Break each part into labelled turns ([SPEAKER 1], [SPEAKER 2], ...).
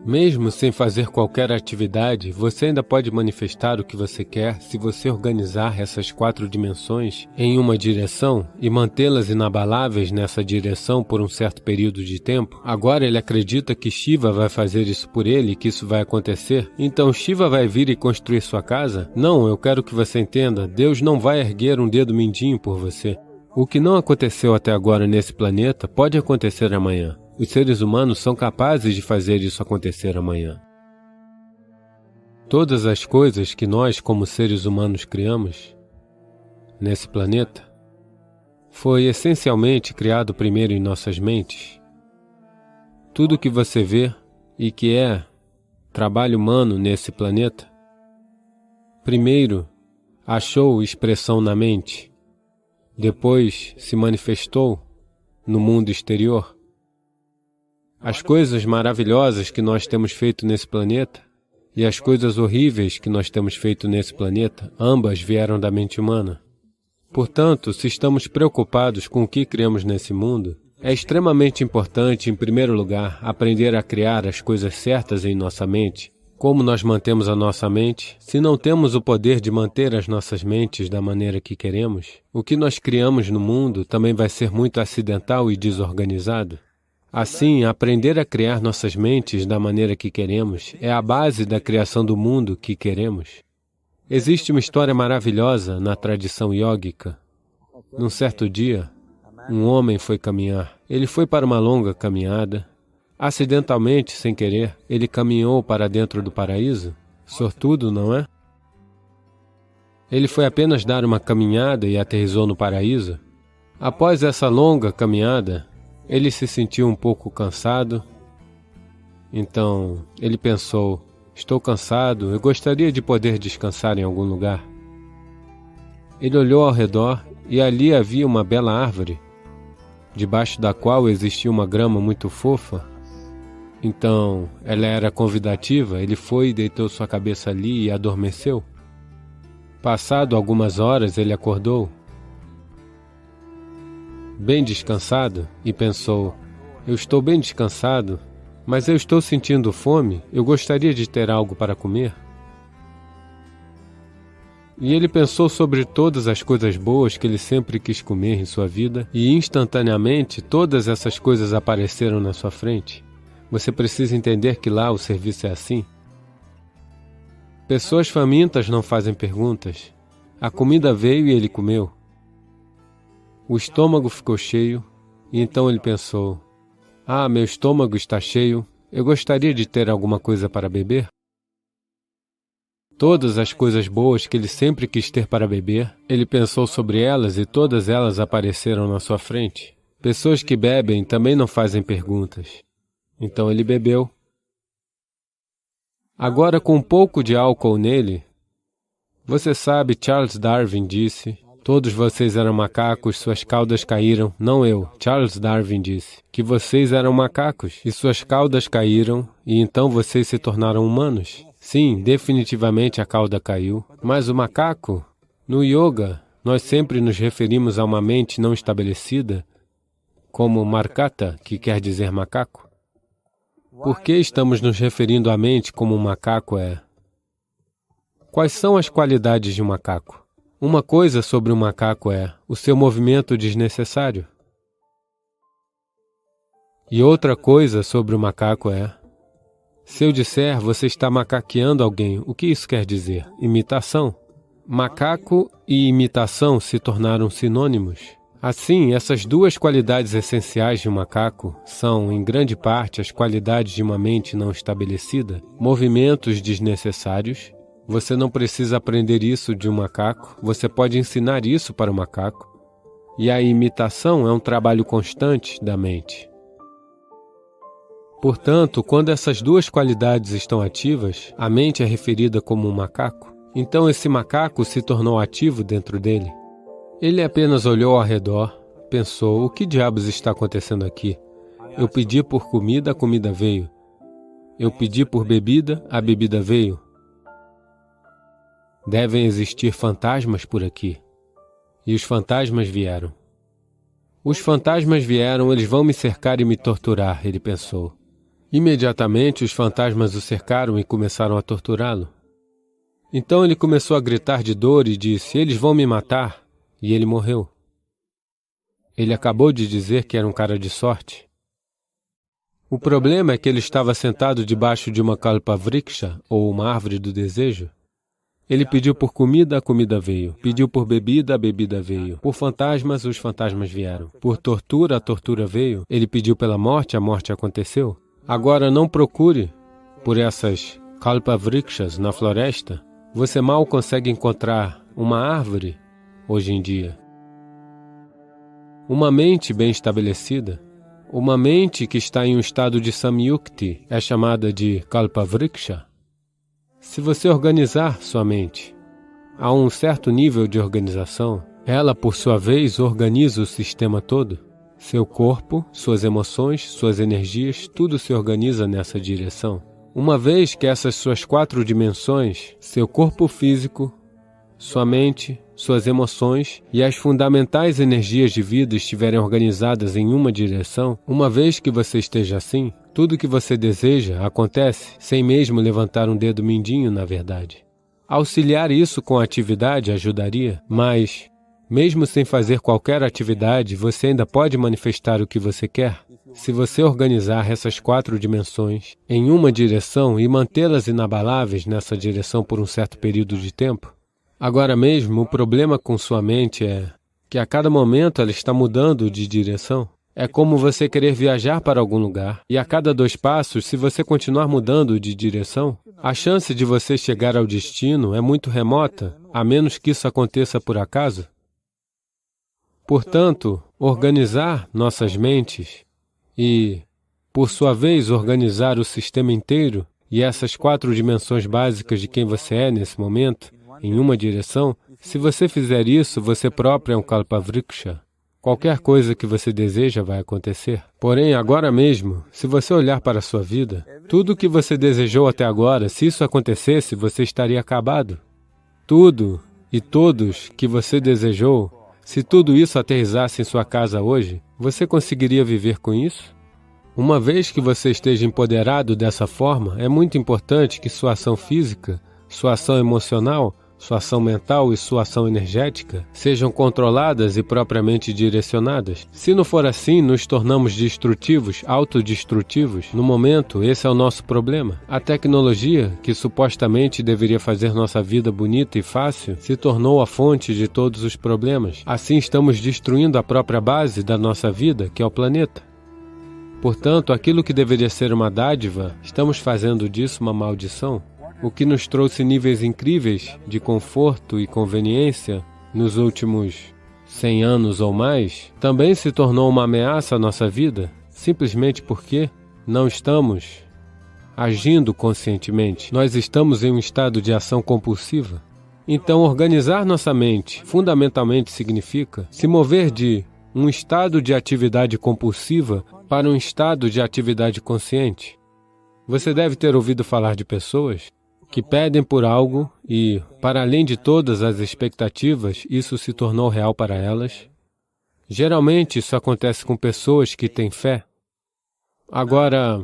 [SPEAKER 1] Mesmo sem fazer qualquer atividade, você ainda pode manifestar o que você quer se você organizar essas 4 dimensões em uma direção e mantê-las inabaláveis nessa direção por um certo período de tempo. Agora ele acredita que Shiva vai fazer isso por ele e que isso vai acontecer. Então Shiva vai vir e construir sua casa? Não, eu quero que você entenda, Deus não vai erguer um dedo mindinho por você. O que não aconteceu até agora nesse planeta pode acontecer amanhã. Os seres humanos são capazes de fazer isso acontecer amanhã. Todas as coisas que nós, como seres humanos, criamos nesse planeta, foi essencialmente criado primeiro em nossas mentes. Tudo que você vê e que é trabalho humano nesse planeta, primeiro achou expressão na mente, depois se manifestou no mundo exterior. As coisas maravilhosas que nós temos feito nesse planeta e as coisas horríveis que nós temos feito nesse planeta, ambas vieram da mente humana. Portanto, se estamos preocupados com o que criamos nesse mundo, é extremamente importante, em primeiro lugar, aprender a criar as coisas certas em nossa mente. Como nós mantemos a nossa mente? Se não temos o poder de manter as nossas mentes da maneira que queremos, o que nós criamos no mundo também vai ser muito acidental e desorganizado. Assim, aprender a criar nossas mentes da maneira que queremos é a base da criação do mundo que queremos. Existe uma história maravilhosa na tradição yógica. Num certo dia, um homem foi caminhar. Ele foi para uma longa caminhada. Acidentalmente, sem querer, ele caminhou para dentro do paraíso. Sortudo, não é? Ele foi apenas dar uma caminhada e aterrissou no paraíso. Após essa longa caminhada, ele se sentiu um pouco cansado. Então, ele pensou, estou cansado, eu gostaria de poder descansar em algum lugar. Ele olhou ao redor e ali havia uma bela árvore, debaixo da qual existia uma grama muito fofa. Então, ela era convidativa, ele foi e deitou sua cabeça ali e adormeceu. Passado algumas horas, ele acordou, bem descansado, e pensou, eu estou bem descansado, mas eu estou sentindo fome, eu gostaria de ter algo para comer. E ele pensou sobre todas as coisas boas que ele sempre quis comer em sua vida, e instantaneamente todas essas coisas apareceram na sua frente. Você precisa entender que lá o serviço é assim. Pessoas famintas não fazem perguntas. A comida veio e ele comeu. O estômago ficou cheio, e então ele pensou, meu estômago está cheio, eu gostaria de ter alguma coisa para beber. Todas as coisas boas que ele sempre quis ter para beber, ele pensou sobre elas e todas elas apareceram na sua frente. Pessoas que bebem também não fazem perguntas. Então ele bebeu. Agora, com um pouco de álcool nele, você sabe, Charles Darwin disse, todos vocês eram macacos, suas caudas caíram. Não eu, Charles Darwin disse, que vocês eram macacos e suas caudas caíram e então vocês se tornaram humanos. Sim, definitivamente a cauda caiu, mas o macaco, no yoga, nós sempre nos referimos a uma mente não estabelecida como markata, que quer dizer macaco. Por que estamos nos referindo à mente como um macaco é? Quais são as qualidades de um macaco? Uma coisa sobre um macaco é o seu movimento desnecessário. E outra coisa sobre o macaco é, se eu disser você está macaqueando alguém, o que isso quer dizer? Imitação. Macaco e imitação se tornaram sinônimos. Assim, essas duas qualidades essenciais de um macaco são, em grande parte, as qualidades de uma mente não estabelecida, movimentos desnecessários. Você não precisa aprender isso de um macaco, você pode ensinar isso para o macaco. E a imitação é um trabalho constante da mente. Portanto, quando essas duas qualidades estão ativas, a mente é referida como um macaco. Então esse macaco se tornou ativo dentro dele. Ele apenas olhou ao redor, pensou, o que diabos está acontecendo aqui? Eu pedi por comida, a comida veio. Eu pedi por bebida, a bebida veio. Devem existir fantasmas por aqui. E os fantasmas vieram. Os fantasmas vieram, eles vão me cercar e me torturar, ele pensou. Imediatamente os fantasmas o cercaram e começaram a torturá-lo. Então ele começou a gritar de dor e disse: "Eles vão me matar", e ele morreu. Ele acabou de dizer que era um cara de sorte. O problema é que ele estava sentado debaixo de uma kalpavriksha, ou uma árvore do desejo. Ele pediu por comida, a comida veio. Pediu por bebida, a bebida veio. Por fantasmas, os fantasmas vieram. Por tortura, a tortura veio. Ele pediu pela morte, a morte aconteceu. Agora não procure por essas kalpavrikshas na floresta. Você mal consegue encontrar uma árvore hoje em dia. Uma mente bem estabelecida, uma mente que está em um estado de samyukti, é chamada de kalpavriksha. Se você organizar sua mente a um certo nível de organização, ela, por sua vez, organiza o sistema todo. Seu corpo, suas emoções, suas energias, tudo se organiza nessa direção. Uma vez que essas suas 4 dimensões, seu corpo físico, sua mente, suas emoções e as fundamentais energias de vida estiverem organizadas em uma direção, uma vez que você esteja assim, tudo que você deseja acontece sem mesmo levantar um dedo mindinho, na verdade. Auxiliar isso com a atividade ajudaria, mas, mesmo sem fazer qualquer atividade, você ainda pode manifestar o que você quer. Se você organizar essas 4 dimensões em uma direção e mantê-las inabaláveis nessa direção por um certo período de tempo. Agora mesmo, o problema com sua mente é que a cada momento ela está mudando de direção. É como você querer viajar para algum lugar, e a cada 2 passos, se você continuar mudando de direção, a chance de você chegar ao destino é muito remota, a menos que isso aconteça por acaso. Portanto, organizar nossas mentes e, por sua vez, organizar o sistema inteiro e essas 4 dimensões básicas de quem você é nesse momento, em uma direção, se você fizer isso, você próprio é um kalpavriksha. Qualquer coisa que você deseja vai acontecer. Porém, agora mesmo, se você olhar para a sua vida, tudo o que você desejou até agora, se isso acontecesse, você estaria acabado. Tudo e todos que você desejou, se tudo isso aterrissasse em sua casa hoje, você conseguiria viver com isso? Uma vez que você esteja empoderado dessa forma, é muito importante que sua ação física, sua ação emocional, sua ação mental e sua ação energética sejam controladas e propriamente direcionadas. Se não for assim, nos tornamos destrutivos, autodestrutivos. No momento, esse é o nosso problema. A tecnologia, que supostamente deveria fazer nossa vida bonita e fácil, se tornou a fonte de todos os problemas. Assim, estamos destruindo a própria base da nossa vida, que é o planeta. Portanto, aquilo que deveria ser uma dádiva, estamos fazendo disso uma maldição. O que nos trouxe níveis incríveis de conforto e conveniência nos últimos 100 anos ou mais, também se tornou uma ameaça à nossa vida, simplesmente porque não estamos agindo conscientemente. Nós estamos em um estado de ação compulsiva. Então, organizar nossa mente fundamentalmente significa se mover de um estado de atividade compulsiva para um estado de atividade consciente. Você deve ter ouvido falar de pessoas que pedem por algo e, para além de todas as expectativas, isso se tornou real para elas. Geralmente, isso acontece com pessoas que têm fé. Agora,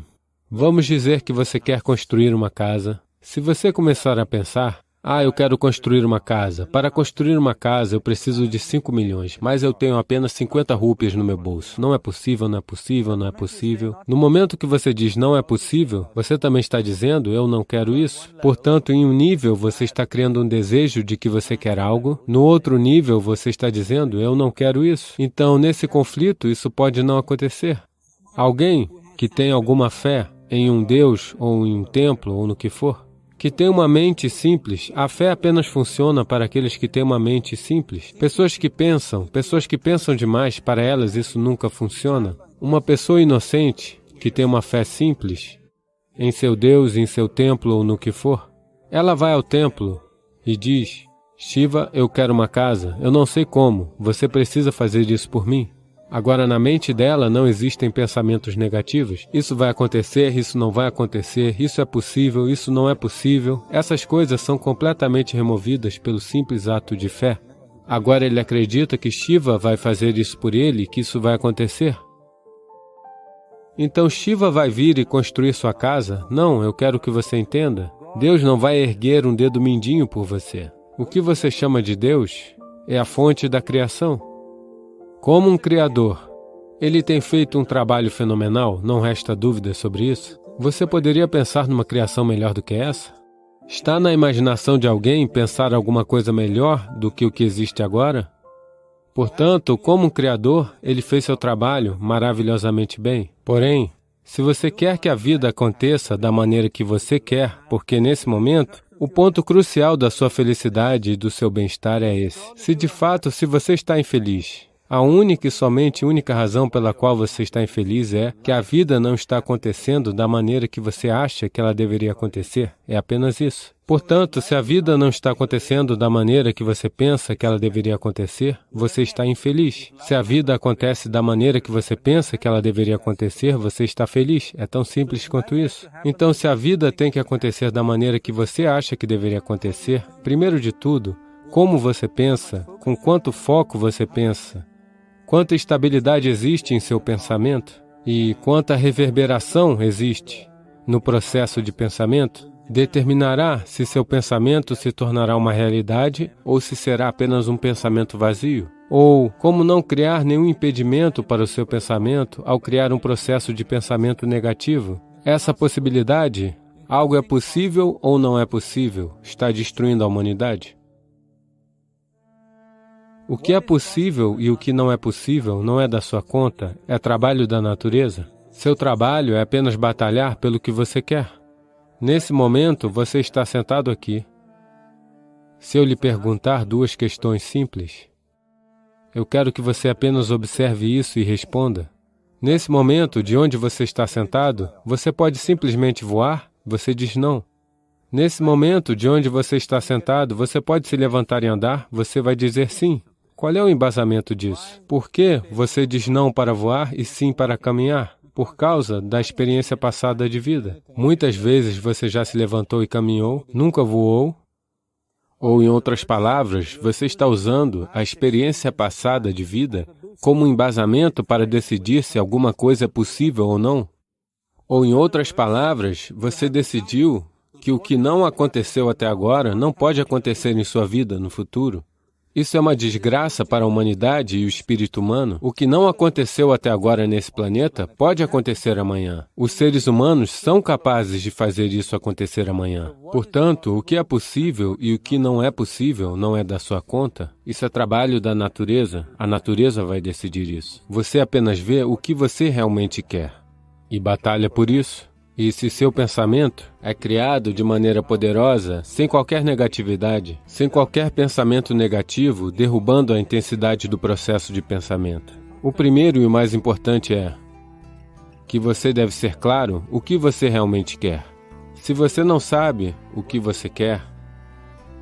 [SPEAKER 1] vamos dizer que você quer construir uma casa. Se você começar a pensar, eu quero construir uma casa. Para construir uma casa, eu preciso de 5 milhões, mas eu tenho apenas 50 rúpias no meu bolso. Não é possível, não é possível, não é possível. No momento que você diz não é possível, você também está dizendo eu não quero isso. Portanto, em um nível, você está criando um desejo de que você quer algo. No outro nível, você está dizendo eu não quero isso. Então, nesse conflito, isso pode não acontecer. Alguém que tem alguma fé em um Deus, ou em um templo, ou no que for, que tem uma mente simples, a fé apenas funciona para aqueles que têm uma mente simples. Pessoas que pensam demais, para elas isso nunca funciona. Uma pessoa inocente, que tem uma fé simples, em seu Deus, em seu templo ou no que for, ela vai ao templo e diz, Shiva, eu quero uma casa, eu não sei como, você precisa fazer isso por mim. Agora, na mente dela não existem pensamentos negativos. Isso vai acontecer, isso não vai acontecer, isso é possível, isso não é possível. Essas coisas são completamente removidas pelo simples ato de fé. Agora ele acredita que Shiva vai fazer isso por ele e que isso vai acontecer. Então Shiva vai vir e construir sua casa? Não, eu quero que você entenda. Deus não vai erguer um dedo mindinho por você. O que você chama de Deus é a fonte da criação. Como um criador, ele tem feito um trabalho fenomenal, não resta dúvida sobre isso. Você poderia pensar numa criação melhor do que essa? Está na imaginação de alguém pensar alguma coisa melhor do que o que existe agora? Portanto, como um criador, ele fez seu trabalho maravilhosamente bem. Porém, se você quer que a vida aconteça da maneira que você quer, porque nesse momento, o ponto crucial da sua felicidade e do seu bem-estar é esse. Se de fato, se você está infeliz, a única e somente única razão pela qual você está infeliz é que a vida não está acontecendo da maneira que você acha que ela deveria acontecer. É apenas isso. Portanto, se a vida não está acontecendo da maneira que você pensa que ela deveria acontecer, você está infeliz. Se a vida acontece da maneira que você pensa que ela deveria acontecer, você está feliz. É tão simples quanto isso. Então, se a vida tem que acontecer da maneira que você acha que deveria acontecer, primeiro de tudo, como você pensa, com quanto foco você pensa, quanta estabilidade existe em seu pensamento e quanta reverberação existe no processo de pensamento, determinará se seu pensamento se tornará uma realidade ou se será apenas um pensamento vazio. Ou como não criar nenhum impedimento para o seu pensamento ao criar um processo de pensamento negativo. Essa possibilidade, algo é possível ou não é possível, está destruindo a humanidade. O que é possível e o que não é possível não é da sua conta, é trabalho da natureza. Seu trabalho é apenas batalhar pelo que você quer. Nesse momento, você está sentado aqui. Se eu lhe perguntar duas questões simples, eu quero que você apenas observe isso e responda. Nesse momento, de onde você está sentado, você pode simplesmente voar? Você diz não. Nesse momento, de onde você está sentado, você pode se levantar e andar? Você vai dizer sim. Qual é o embasamento disso? Por que você diz não para voar e sim para caminhar? Por causa da experiência passada de vida. Muitas vezes você já se levantou e caminhou, nunca voou. Ou, em outras palavras, você está usando a experiência passada de vida como um embasamento para decidir se alguma coisa é possível ou não. Ou, em outras palavras, você decidiu que o que não aconteceu até agora não pode acontecer em sua vida no futuro. Isso é uma desgraça para a humanidade e o espírito humano. O que não aconteceu até agora nesse planeta pode acontecer amanhã. Os seres humanos são capazes de fazer isso acontecer amanhã. Portanto, o que é possível e o que não é possível não é da sua conta. Isso é trabalho da natureza. A natureza vai decidir isso. Você apenas vê o que você realmente quer e batalha por isso. E se seu pensamento é criado de maneira poderosa, sem qualquer negatividade, sem qualquer pensamento negativo, derrubando a intensidade do processo de pensamento. O primeiro e o mais importante é que você deve ser claro o que você realmente quer. Se você não sabe o que você quer,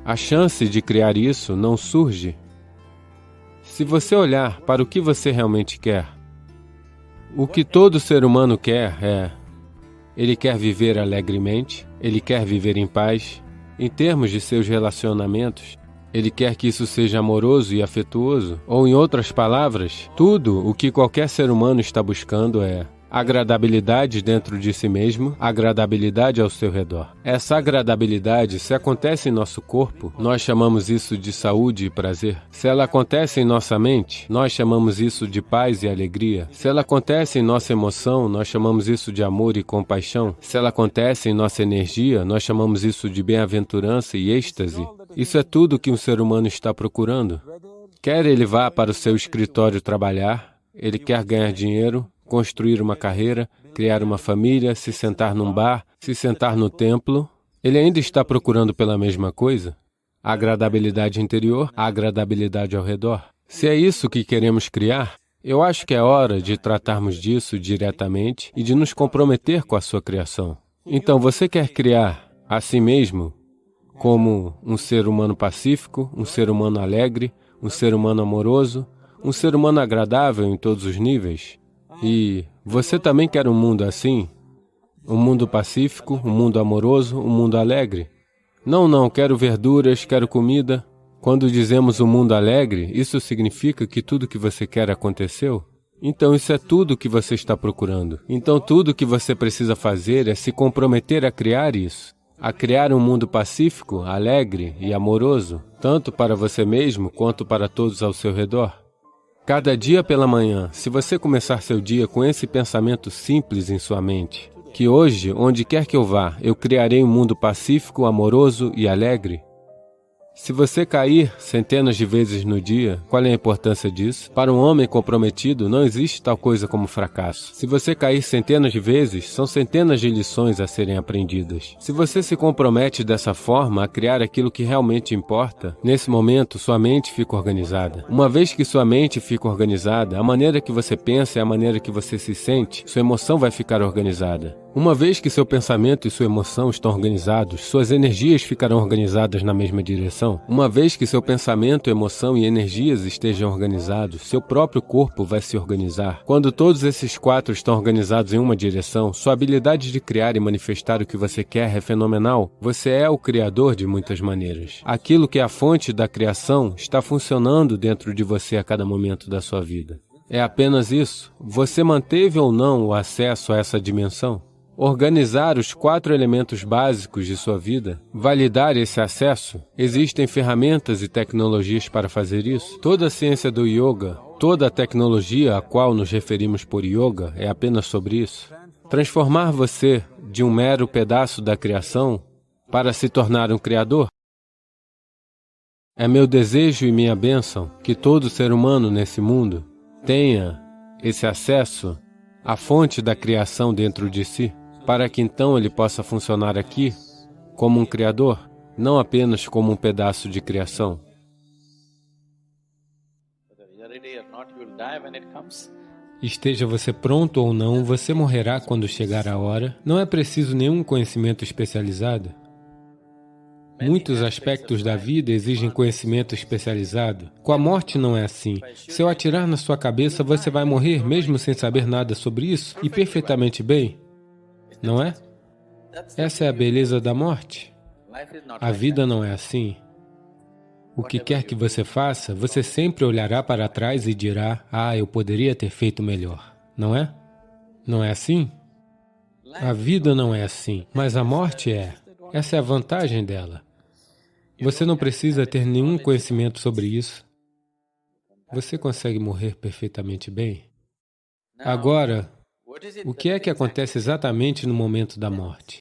[SPEAKER 1] a chance de criar isso não surge. Se você olhar para o que você realmente quer, o que todo ser humano quer é: ele quer viver alegremente, ele quer viver em paz. Em termos de seus relacionamentos, ele quer que isso seja amoroso e afetuoso. Ou, em outras palavras, tudo o que qualquer ser humano está buscando é agradabilidade dentro de si mesmo, agradabilidade ao seu redor. Essa agradabilidade, se acontece em nosso corpo, nós chamamos isso de saúde e prazer. Se ela acontece em nossa mente, nós chamamos isso de paz e alegria. Se ela acontece em nossa emoção, nós chamamos isso de amor e compaixão. Se ela acontece em nossa energia, nós chamamos isso de bem-aventurança e êxtase. Isso é tudo que um ser humano está procurando. Quer ele vá para o seu escritório trabalhar, ele quer ganhar dinheiro, construir uma carreira, criar uma família, se sentar num bar, se sentar no templo, ele ainda está procurando pela mesma coisa? A agradabilidade interior, a agradabilidade ao redor. Se é isso que queremos criar, eu acho que é hora de tratarmos disso diretamente e de nos comprometer com a sua criação. Então, você quer criar a si mesmo como um ser humano pacífico, um ser humano alegre, um ser humano amoroso, um ser humano agradável em todos os níveis? E você também quer um mundo assim? Um mundo pacífico, um mundo amoroso, um mundo alegre? Não, quero verduras, quero comida. Quando dizemos um mundo alegre, isso significa que tudo que você quer aconteceu? Então isso é tudo o que você está procurando. Então tudo o que você precisa fazer é se comprometer a criar isso. A criar um mundo pacífico, alegre e amoroso, tanto para você mesmo quanto para todos ao seu redor. Cada dia pela manhã, se você começar seu dia com esse pensamento simples em sua mente, que hoje, onde quer que eu vá, eu criarei um mundo pacífico, amoroso e alegre. Se você cair centenas de vezes no dia, qual é a importância disso? Para um homem comprometido, não existe tal coisa como fracasso. Se você cair centenas de vezes, são centenas de lições a serem aprendidas. Se você se compromete dessa forma a criar aquilo que realmente importa, nesse momento sua mente fica organizada. Uma vez que sua mente fica organizada, a maneira que você pensa é a maneira que você se sente, sua emoção vai ficar organizada. Uma vez que seu pensamento e sua emoção estão organizados, suas energias ficarão organizadas na mesma direção. Uma vez que seu pensamento, emoção e energias estejam organizados, seu próprio corpo vai se organizar. Quando todos esses quatro estão organizados em uma direção, sua habilidade de criar e manifestar o que você quer é fenomenal. Você é o criador de muitas maneiras. Aquilo que é a fonte da criação está funcionando dentro de você a cada momento da sua vida. É apenas isso. Você manteve ou não o acesso a essa dimensão? Organizar os 4 elementos básicos de sua vida, validar esse acesso, existem ferramentas e tecnologias para fazer isso. Toda a ciência do yoga, toda a tecnologia a qual nos referimos por yoga é apenas sobre isso. Transformar você de um mero pedaço da criação para se tornar um criador. É meu desejo e minha bênção que todo ser humano nesse mundo tenha esse acesso à fonte da criação dentro de si, para que então ele possa funcionar aqui como um criador, não apenas como um pedaço de criação. Esteja você pronto ou não, você morrerá quando chegar a hora. Não é preciso nenhum conhecimento especializado. Muitos aspectos da vida exigem conhecimento especializado. Com a morte não é assim. Se eu atirar na sua cabeça, você vai morrer mesmo sem saber nada sobre isso e perfeitamente bem. Não é? Essa é a beleza da morte. A vida não é assim. O que quer que você faça, você sempre olhará para trás e dirá, eu poderia ter feito melhor. Não é? Não é assim? A vida não é assim, mas a morte é. Essa é a vantagem dela. Você não precisa ter nenhum conhecimento sobre isso. Você consegue morrer perfeitamente bem. Agora, o que é que acontece exatamente no momento da morte?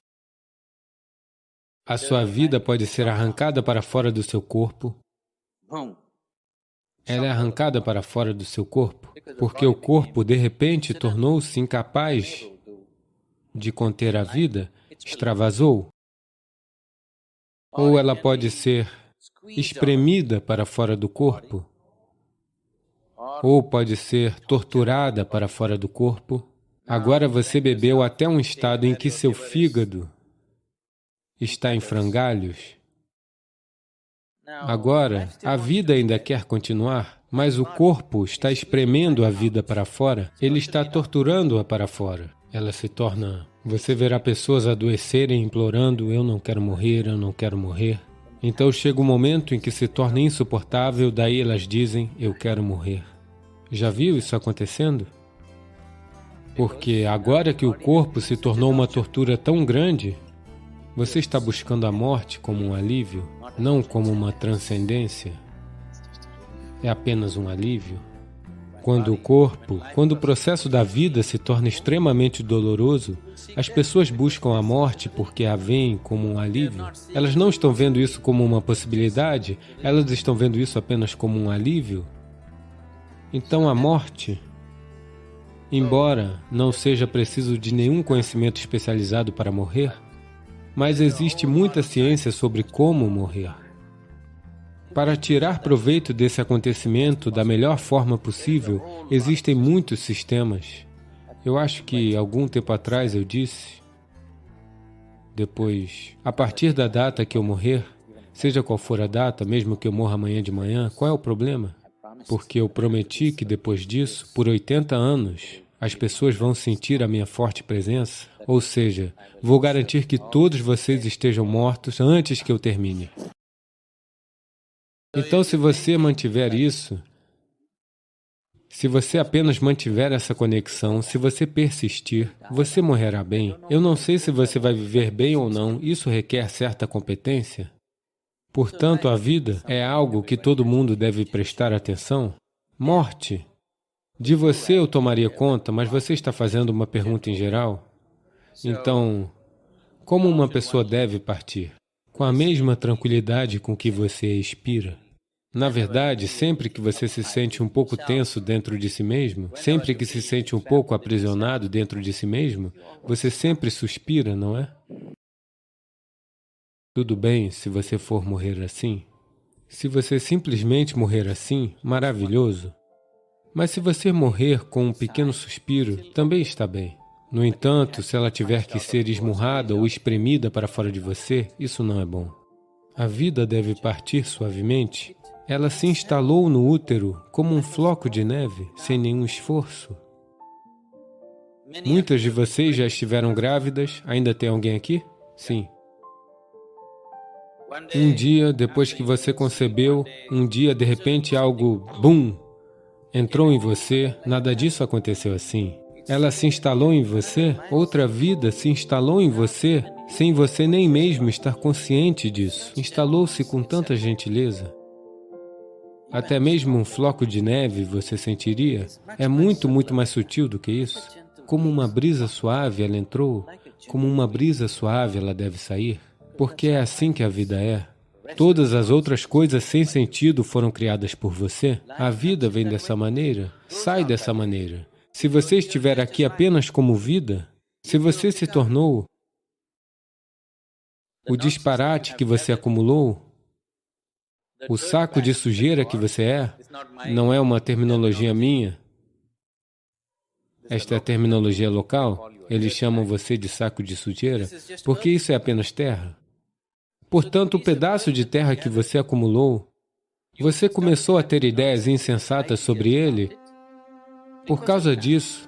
[SPEAKER 1] A sua vida pode ser arrancada para fora do seu corpo. Ela é arrancada para fora do seu corpo, porque o corpo, de repente, tornou-se incapaz de conter a vida, extravasou. Ou ela pode ser espremida para fora do corpo, ou pode ser torturada para fora do corpo. Agora você bebeu até um estado em que seu fígado está em frangalhos. Agora, a vida ainda quer continuar, mas o corpo está espremendo a vida para fora, ele está torturando-a para fora. Ela se torna... Você verá pessoas adoecerem implorando, eu não quero morrer, eu não quero morrer. Então chega um momento em que se torna insuportável, daí elas dizem, eu quero morrer. Já viu isso acontecendo? Porque agora que o corpo se tornou uma tortura tão grande, você está buscando a morte como um alívio, não como uma transcendência. É apenas um alívio. Quando o processo da vida se torna extremamente doloroso, as pessoas buscam a morte porque a veem como um alívio. Elas não estão vendo isso como uma possibilidade, elas estão vendo isso apenas como um alívio. Então a morte, embora não seja preciso de nenhum conhecimento especializado para morrer, mas existe muita ciência sobre como morrer. Para tirar proveito desse acontecimento da melhor forma possível, existem muitos sistemas. Eu acho que algum tempo atrás eu disse, depois, a partir da data que eu morrer, seja qual for a data, mesmo que eu morra amanhã de manhã, qual é o problema? Porque eu prometi que depois disso, por 80 anos, as pessoas vão sentir a minha forte presença, ou seja, vou garantir que todos vocês estejam mortos antes que eu termine. Então, se você mantiver isso, Se você apenas mantiver essa conexão, se você persistir, você morrerá bem. Eu não sei se você vai viver bem ou não, isso requer certa competência. Portanto, a vida é algo que todo mundo deve prestar atenção. Morte. De você eu tomaria conta, mas você está fazendo uma pergunta em geral. Então, como uma pessoa deve partir? Com a mesma tranquilidade com que você expira. Na verdade, sempre que você se sente um pouco tenso dentro de si mesmo, sempre que se sente um pouco aprisionado dentro de si mesmo, você sempre suspira, não é? Tudo bem se você for morrer assim. Se você simplesmente morrer assim, maravilhoso. Mas se você morrer com um pequeno suspiro, também está bem. No entanto, se ela tiver que ser esmurrada ou espremida para fora de você, isso não é bom. A vida deve partir suavemente. Ela se instalou no útero como um floco de neve, sem nenhum esforço. Muitas de vocês já estiveram grávidas. Ainda tem alguém aqui? Sim. Um dia, depois que você concebeu, um dia, de repente, algo, bum, entrou em você. Nada disso aconteceu assim. Ela se instalou em você, outra vida se instalou em você, sem você nem mesmo estar consciente disso. Instalou-se com tanta gentileza. Até mesmo um floco de neve você sentiria. É muito, muito mais sutil do que isso. Como uma brisa suave ela entrou, como uma brisa suave ela deve sair. Porque é assim que a vida é. Todas as outras coisas sem sentido foram criadas por você. A vida vem dessa maneira, sai dessa maneira. Se você estiver aqui apenas como vida, se você se tornou o disparate que você acumulou, o saco de sujeira que você é, não é uma terminologia minha. Esta é a terminologia local. Eles chamam você de saco de sujeira, porque isso é apenas terra. Portanto, o pedaço de terra que você acumulou, você começou a ter ideias insensatas sobre ele. Por causa disso,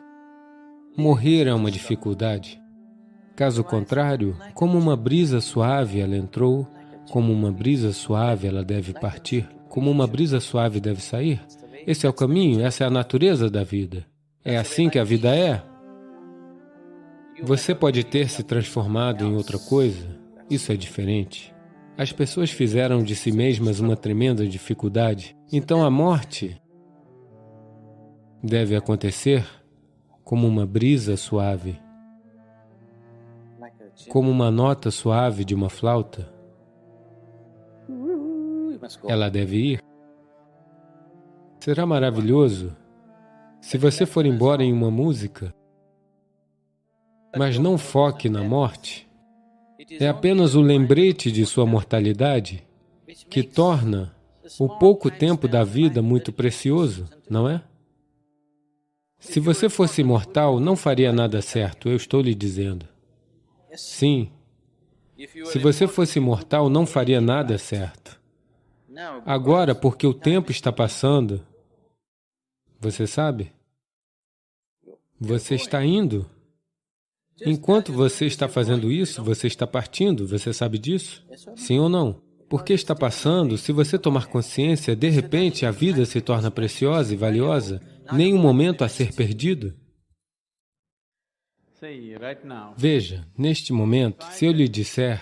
[SPEAKER 1] morrer é uma dificuldade. Caso contrário, como uma brisa suave ela entrou, como uma brisa suave ela deve partir, como uma brisa suave deve sair. Esse é o caminho, essa é a natureza da vida. É assim que a vida é. Você pode ter se transformado em outra coisa, isso é diferente. As pessoas fizeram de si mesmas uma tremenda dificuldade. Então a morte deve acontecer como uma brisa suave, como uma nota suave de uma flauta. Ela deve ir. Será maravilhoso se você for embora em uma música, mas não foque na morte. É apenas o lembrete de sua mortalidade que torna o pouco tempo da vida muito precioso, não é? Se você fosse imortal, não faria nada certo, eu estou lhe dizendo. Sim. Se você fosse imortal, não faria nada certo. Agora, porque o tempo está passando, você sabe? Você está indo. Enquanto você está fazendo isso, você está partindo, você sabe disso? Sim ou não? Porque está passando, se você tomar consciência, de repente a vida se torna preciosa e valiosa, nem um momento a ser perdido. Veja, neste momento, se eu lhe disser,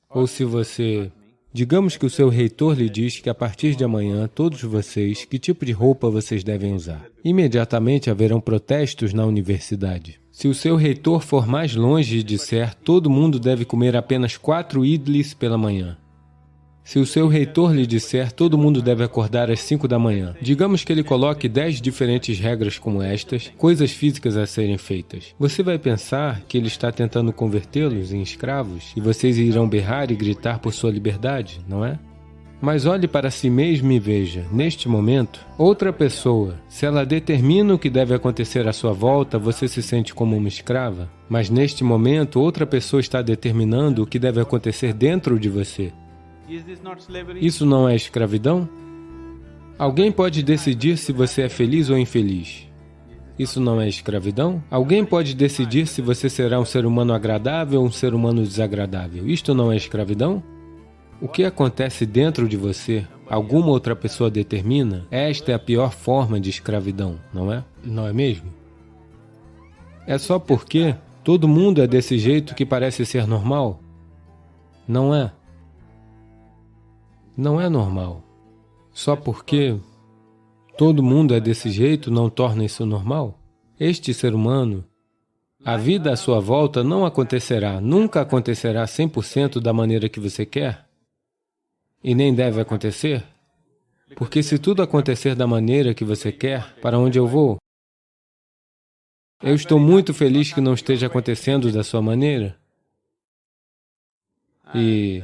[SPEAKER 1] ou se você... Digamos que o seu reitor lhe diz que a partir de amanhã, todos vocês, que tipo de roupa vocês devem usar. Imediatamente haverão protestos na universidade. Se o seu reitor for mais longe e disser, todo mundo deve comer apenas 4 idlis pela manhã. Se o seu reitor lhe disser, todo mundo deve acordar às 5 da manhã. Digamos que ele coloque 10 diferentes regras como estas, coisas físicas a serem feitas. Você vai pensar que ele está tentando convertê-los em escravos e vocês irão berrar e gritar por sua liberdade, não é? Mas olhe para si mesmo e veja, neste momento, outra pessoa, se ela determina o que deve acontecer à sua volta, você se sente como uma escrava. Mas neste momento, outra pessoa está determinando o que deve acontecer dentro de você. Isso não é escravidão? Alguém pode decidir se você é feliz ou infeliz. Isso não é escravidão? Alguém pode decidir se você será um ser humano agradável ou um ser humano desagradável. Isto não é escravidão? O que acontece dentro de você alguma outra pessoa determina, esta é a pior forma de escravidão, não é? Não é mesmo? É só porque todo mundo é desse jeito que parece ser normal? Não é. Não é normal. Só porque todo mundo é desse jeito não torna isso normal? Este ser humano, a vida à sua volta não acontecerá, nunca acontecerá 100% da maneira que você quer. E nem deve acontecer. Porque se tudo acontecer da maneira que você quer, para onde eu vou? Eu estou muito feliz que não esteja acontecendo da sua maneira. E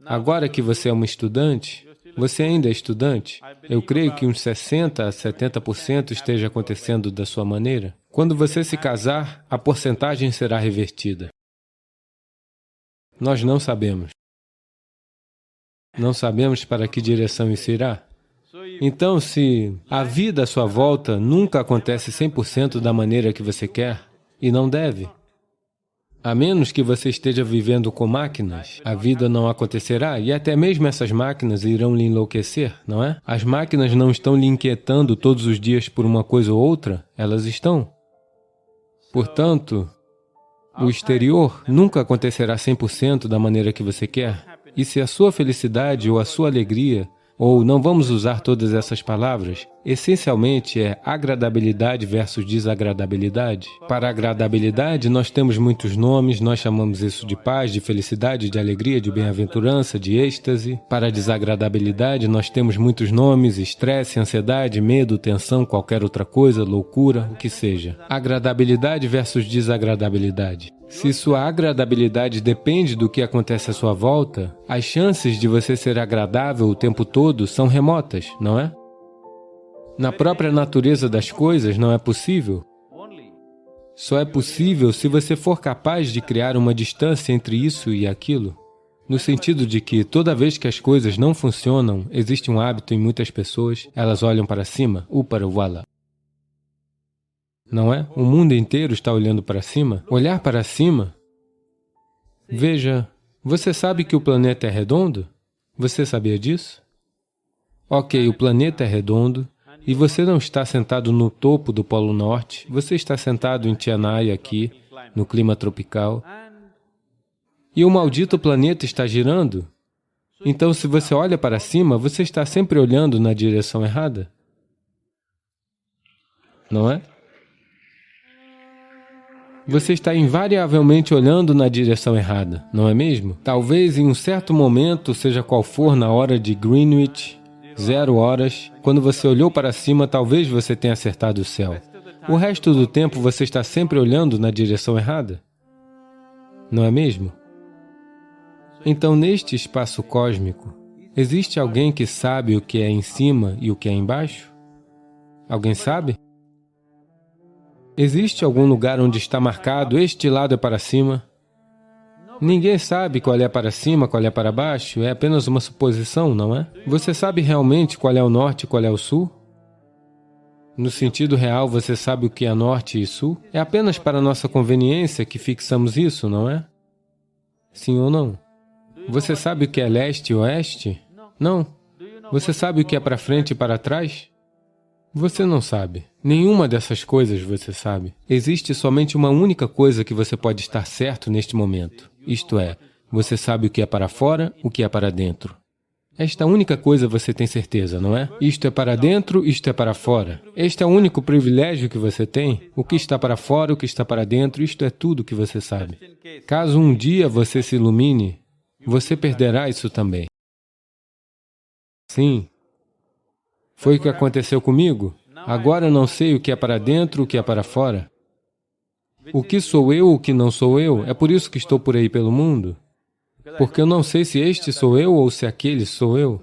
[SPEAKER 1] agora que você é uma estudante, você ainda é estudante, eu creio que uns 60% a 70% esteja acontecendo da sua maneira. Quando você se casar, a porcentagem será revertida. Nós não sabemos. Não sabemos para que direção isso irá. Então, se a vida à sua volta nunca acontece 100% da maneira que você quer, e não deve, a menos que você esteja vivendo com máquinas, a vida não acontecerá e até mesmo essas máquinas irão lhe enlouquecer, não é? As máquinas não estão lhe inquietando todos os dias por uma coisa ou outra, elas estão. Portanto, o exterior nunca acontecerá 100% da maneira que você quer. E se a sua felicidade ou a sua alegria, ou não vamos usar todas essas palavras, essencialmente é agradabilidade versus desagradabilidade. Para agradabilidade, nós temos muitos nomes, nós chamamos isso de paz, de felicidade, de alegria, de bem-aventurança, de êxtase. Para desagradabilidade, nós temos muitos nomes, estresse, ansiedade, medo, tensão, qualquer outra coisa, loucura, o que seja. Agradabilidade versus desagradabilidade. Se sua agradabilidade depende do que acontece à sua volta, as chances de você ser agradável o tempo todo são remotas, não é? Na própria natureza das coisas não é possível. Só é possível se você for capaz de criar uma distância entre isso e aquilo, no sentido de que toda vez que as coisas não funcionam, existe um hábito em muitas pessoas, elas olham para cima, para o wala. Não é? O mundo inteiro está olhando para cima. Olhar para cima. Veja, você sabe que o planeta é redondo? Você sabia disso? Ok, o planeta é redondo e você não está sentado no topo do Polo Norte, você está sentado em Chennai aqui, no clima tropical. E o maldito planeta está girando. Então, se você olha para cima, você está sempre olhando na direção errada. Não é? Você está invariavelmente olhando na direção errada, não é mesmo? Talvez em um certo momento, seja qual for na hora de Greenwich, 0 horas, quando você olhou para cima, talvez você tenha acertado o céu. O resto do tempo você está sempre olhando na direção errada, não é mesmo? Então, neste espaço cósmico, existe alguém que sabe o que é em cima e o que é embaixo? Alguém sabe? Existe algum lugar onde está marcado, este lado é para cima? Ninguém sabe qual é para cima, qual é para baixo, é apenas uma suposição, não é? Você sabe realmente qual é o norte e qual é o sul? No sentido real, você sabe o que é norte e sul? É apenas para nossa conveniência que fixamos isso, não é? Sim ou não? Você sabe o que é leste e oeste? Não. Você sabe o que é para frente e para trás? Você não sabe. Nenhuma dessas coisas você sabe. Existe somente uma única coisa que você pode estar certo neste momento. Isto é, você sabe o que é para fora, o que é para dentro. Esta única coisa você tem certeza, não é? Isto é para dentro, isto é para fora. Este é o único privilégio que você tem. O que está para fora, o que está para dentro, isto é tudo que você sabe. Caso um dia você se ilumine, você perderá isso também. Sim. Foi o que aconteceu comigo. Agora eu não sei o que é para dentro, o que é para fora. O que sou eu, o que não sou eu, é por isso que estou por aí pelo mundo. Porque eu não sei se este sou eu ou se aquele sou eu.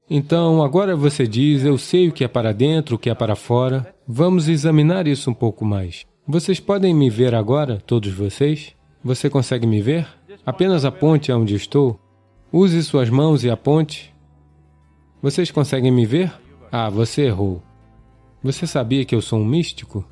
[SPEAKER 1] Então, agora você diz, eu sei o que é para dentro, o que é para fora. Vamos examinar isso um pouco mais. Vocês podem me ver agora, todos vocês? Você consegue me ver? Apenas aponte aonde estou. Use suas mãos e aponte. Vocês conseguem me ver? Ah, você errou. Você sabia que eu sou um místico?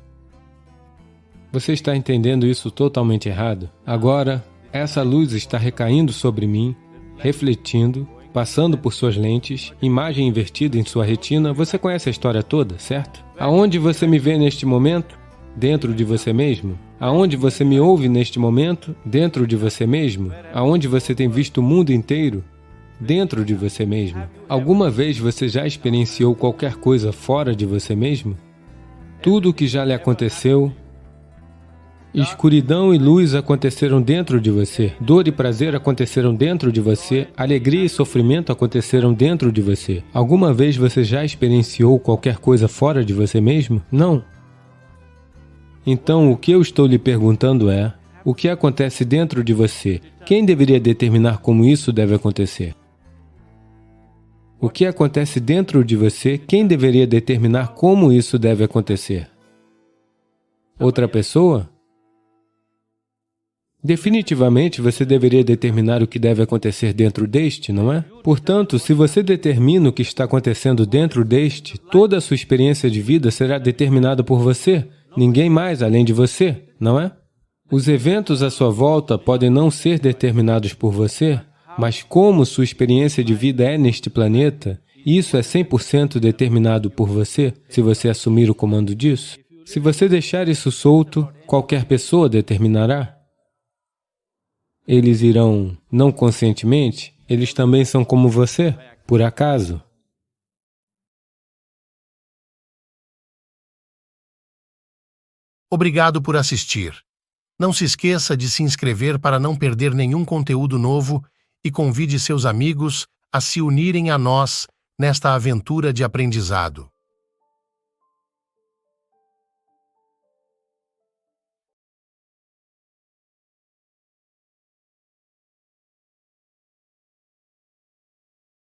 [SPEAKER 1] Você está entendendo isso totalmente errado. Agora, essa luz está recaindo sobre mim, refletindo, passando por suas lentes, imagem invertida em sua retina, você conhece a história toda, certo? Aonde você me vê neste momento? Dentro de você mesmo? Aonde você me ouve neste momento? Dentro de você mesmo? Aonde você tem visto o mundo inteiro? Dentro de você mesmo? Alguma vez você já experienciou qualquer coisa fora de você mesmo? Tudo o que já lhe aconteceu, escuridão e luz aconteceram dentro de você, dor e prazer aconteceram dentro de você, alegria e sofrimento aconteceram dentro de você. Alguma vez você já experienciou qualquer coisa fora de você mesmo? Não. Então, o que eu estou lhe perguntando é, o que acontece dentro de você? Quem deveria determinar como isso deve acontecer? O que acontece dentro de você? Quem deveria determinar como isso deve acontecer? Outra pessoa? Definitivamente você deveria determinar o que deve acontecer dentro deste, não é? Portanto, se você determina o que está acontecendo dentro deste, toda a sua experiência de vida será determinada por você, ninguém mais além de você, não é? Os eventos à sua volta podem não ser determinados por você, mas como sua experiência de vida é neste planeta, isso é 100% determinado por você, se você assumir o comando disso. Se você deixar isso solto, qualquer pessoa determinará. Eles irão, não conscientemente, eles também são como você, por acaso.
[SPEAKER 2] Obrigado por assistir. Não se esqueça de se inscrever para não perder nenhum conteúdo novo e convide seus amigos a se unirem a nós nesta aventura de aprendizado.